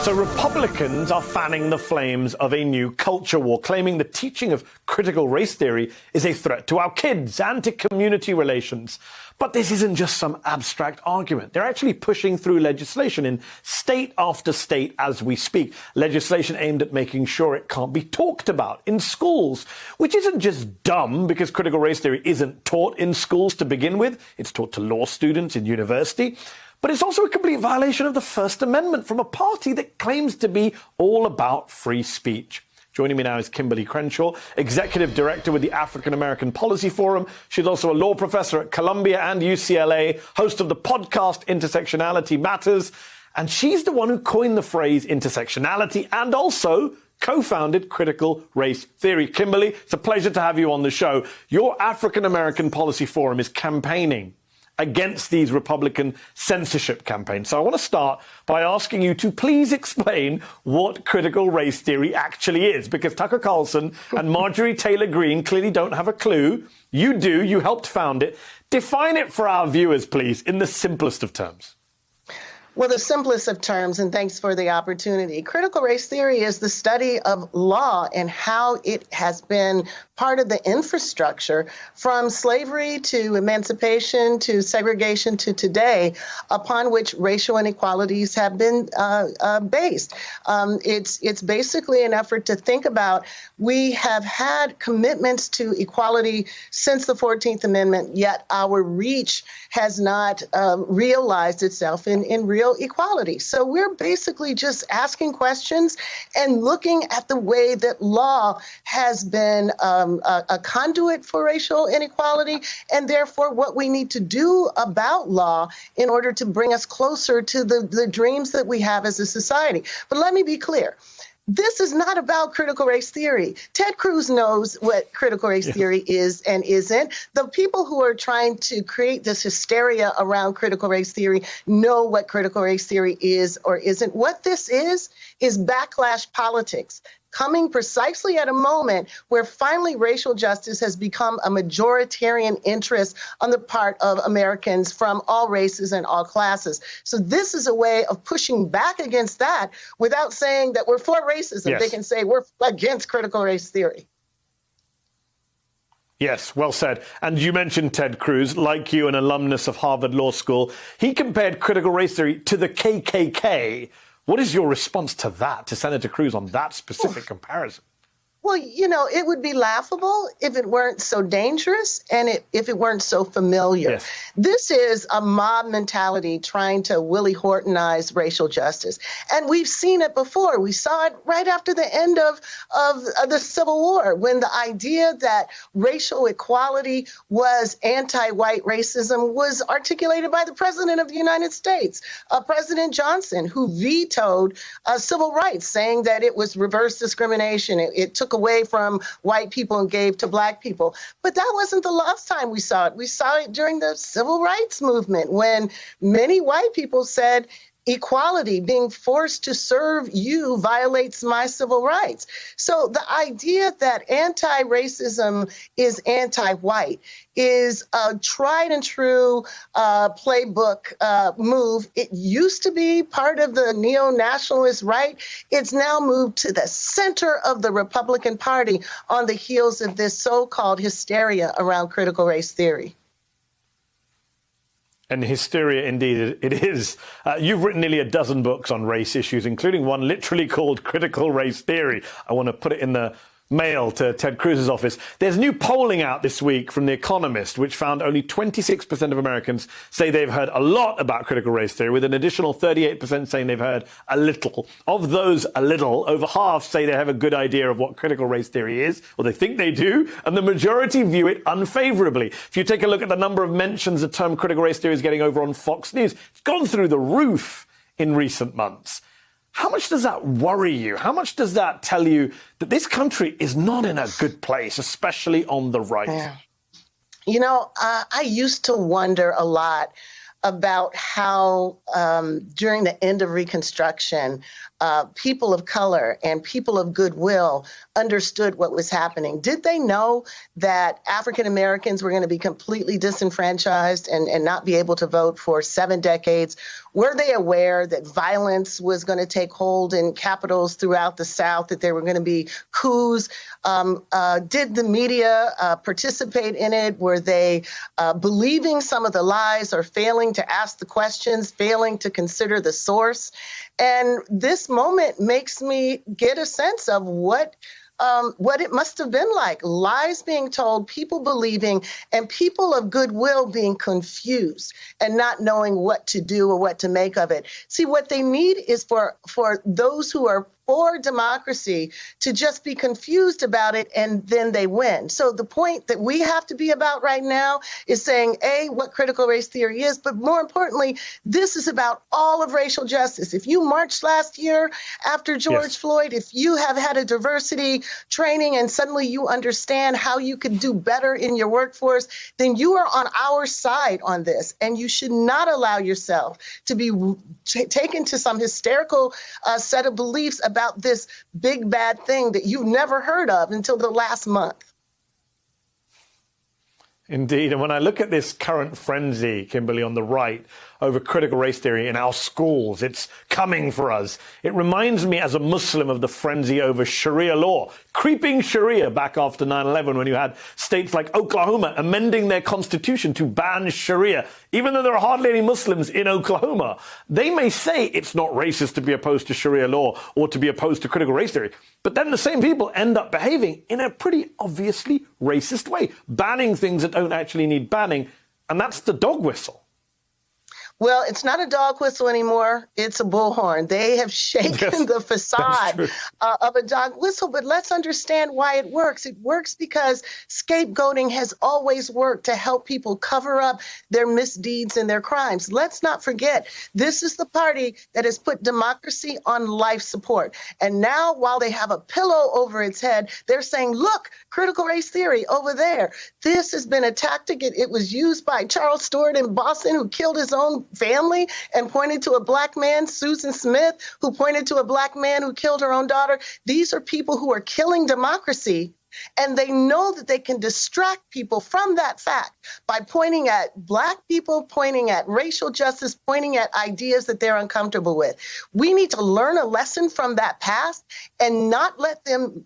So Republicans are fanning the flames of a new culture war, claiming the teaching of critical race theory is a threat to our kids and to community relations. But this isn't just some abstract argument. They're actually pushing through legislation in state after state as we speak, legislation aimed at making sure it can't be talked about in schools, which isn't just dumb because critical race theory isn't taught in schools to begin with. It's taught to law students in university. But it's also a complete violation of the First Amendment from a party that claims to be all about free speech. Joining me now is Kimberlé Crenshaw, Executive Director with the African American Policy Forum. She's also a law professor at Columbia and UCLA, host of the podcast Intersectionality Matters. And she's the one who coined the phrase intersectionality and also co-founded critical race theory. Kimberlé, it's a pleasure to have you on the show. Your African American Policy Forum is campaigning against these Republican censorship campaigns. So I want to start by asking you to please explain what critical race theory actually is, because Tucker Carlson and Marjorie Taylor Greene clearly don't have a clue. You do. You helped found it. Define it for our viewers, please, in the simplest of terms. Well, the simplest of terms, and thanks for the opportunity. Critical race theory is the study of law and how it has been part of the infrastructure from slavery to emancipation to segregation to today, upon which racial inequalities have been based. It's basically an effort to think about, we have had commitments to equality since the 14th Amendment, yet our reach has not realized itself in real equality. So we're basically just asking questions and looking at the way that law has been a conduit for racial inequality, and therefore what we need to do about law in order to bring us closer to the dreams that we have as a society. But let me be clear. This is not about critical race theory. Ted Cruz knows what critical race theory is and isn't. The people who are trying to create this hysteria around critical race theory know what critical race theory is or isn't. What this is backlash politics, coming precisely at a moment where finally racial justice has become a majoritarian interest on the part of Americans from all races and all classes. So this is a way of pushing back against that without saying that we're for racism. Yes. They can say we're against critical race theory. Yes, well said. And you mentioned Ted Cruz, like you, an alumnus of Harvard Law School. He compared critical race theory to the KKK. What is your response to that, to Senator Cruz on that specific comparison? Well, you know, it would be laughable if it weren't so dangerous and if it weren't so familiar. Yes. This is a mob mentality trying to Willie Hortonize racial justice. And we've seen it before. We saw it right after the end of the Civil War, when the idea that racial equality was anti-white racism was articulated by the President of the United States, President Johnson, who vetoed civil rights, saying that it was reverse discrimination. It took away from white people and gave to black people. But that wasn't the last time we saw it. We saw it during the civil rights movement, when many white people said, equality, being forced to serve you, violates my civil rights. So the idea that anti-racism is anti-white is a tried and true playbook move. It used to be part of the neo-nationalist right. It's now moved to the center of the Republican Party on the heels of this so-called hysteria around critical race theory. And hysteria, indeed, it is. You've written nearly a dozen books on race issues, including one literally called Critical Race Theory. I want to put it in the mail to Ted Cruz's office. There's new polling out this week from The Economist, which found only 26% of Americans say they've heard a lot about critical race theory, with an additional 38% saying they've heard a little. Of those a little, over half say they have a good idea of what critical race theory is, or they think they do, and the majority view it unfavorably. If you take a look at the number of mentions the term critical race theory is getting over on Fox News, it's gone through the roof in recent months. How much does that worry you? How much does that tell you that this country is not in a good place, especially on the right? Yeah. You know, I used to wonder a lot about how during the end of Reconstruction, people of color and people of goodwill understood what was happening. Did they know that African Americans were going to be completely disenfranchised and not be able to vote for 7 decades? Were they aware that violence was going to take hold in capitals throughout the South, that there were going to be coups? Did the media participate in it? Were they believing some of the lies or failing to ask the questions, failing to consider the source? And this moment makes me get a sense of what it must have been like. Lies being told, people believing, and people of goodwill being confused and not knowing what to do or what to make of it. See, what they need is for those who are for democracy to just be confused about it, and then they win. So the point that we have to be about right now is saying, A, what critical race theory is, but more importantly, this is about all of racial justice. If you marched last year after George Floyd, if you have had a diversity training and suddenly you understand how you could do better in your workforce, then you are on our side on this, and you should not allow yourself to be taken to some hysterical set of beliefs about this big bad thing that you've never heard of until the last month. Indeed. And when I look at this current frenzy, Kimberlé, on the right over critical race theory in our schools, it's coming for us. It reminds me as a Muslim of the frenzy over Sharia law, creeping Sharia back after 9/11, when you had states like Oklahoma amending their constitution to ban Sharia, even though there are hardly any Muslims in Oklahoma. They may say it's not racist to be opposed to Sharia law or to be opposed to critical race theory, but then the same people end up behaving in a pretty obviously racist way, banning things that don't actually need banning, and that's the dog whistle. Well, it's not a dog whistle anymore. It's a bullhorn. They have shaken the facade of a dog whistle, but let's understand why it works. It works because scapegoating has always worked to help people cover up their misdeeds and their crimes. Let's not forget, this is the party that has put democracy on life support. And now, while they have a pillow over its head, they're saying, look, critical race theory over there. This has been a tactic. It was used by Charles Stewart in Boston, who killed his own family and pointed to a black man, Susan Smith, who pointed to a black man who killed her own daughter. These are people who are killing democracy, and they know that they can distract people from that fact by pointing at black people, pointing at racial justice, pointing at ideas that they're uncomfortable with. We need to learn a lesson from that past and not let them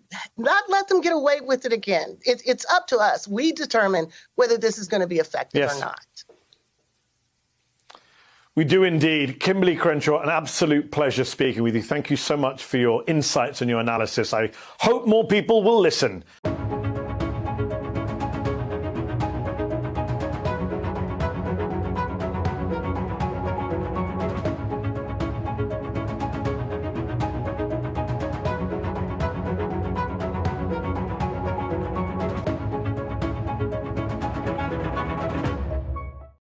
get away with it again. It's up to us. We determine whether this is going to be effective or not. We do indeed. Kimberlé Crenshaw, an absolute pleasure speaking with you. Thank you so much for your insights and your analysis. I hope more people will listen